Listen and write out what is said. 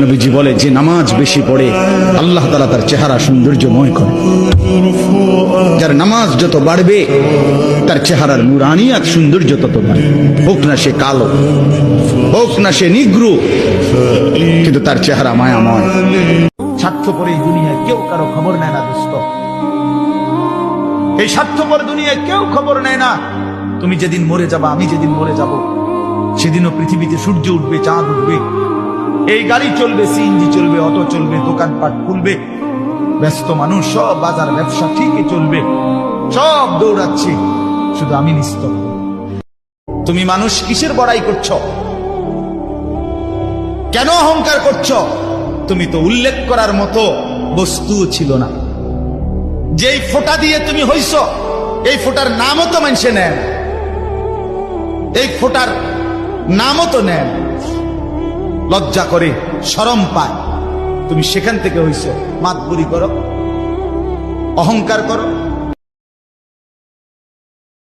নবীজি বলে, যে নামাজ বেশি পড়ে আল্লাহ তাআলা তার চেহারা সৌন্দর্যময় করে। যার নামাজ যত বাড়বে তার চেহারার নুরানিয়াত সৌন্দর্য তত বাড়বে। হোক না সে কালো, হোক না সে নিগ্রু, কিন্তু তার চেহারা মায়াময়। স্বার্থপর এই দুনিয়ায় কেউ কারো খবর নেয় না দোস্ত। এই স্বার্থপর দুনিয়ায় কেউ খবর নেয় না। তুমি যেদিন মরে যাবা, আমি যেদিন মরে যাব, সেদিনও পৃথিবীতে সূর্য উঠবে, চাঁদ উঠবে, এই গাড়ি চলবে, সিএনজি চলবে, অটো চলবে, দোকানপাট খুলবে, ব্যস্ত মানুষ সব বাজার ব্যবসা ঠিকই চলবে, সব দৌড়াচ্ছে, শুধু আমি নিস্তব্ধ। তুমি মানুষ কিসের বড়াই করছ? কেন অহংকার করছ? তুমি তো উল্লেখ করার মতো বস্তুও ছিল না। যেই ফোঁটা দিয়ে তুমি হইছ, এই ফোঁটার নামও তো মানুষে নেন, এই ফোঁটার নামও তো নেন, লজ্জা করে, শরম পায়। তুমি সেখান থেকে হইছ। মাতবুরি করো, অহংকার করো,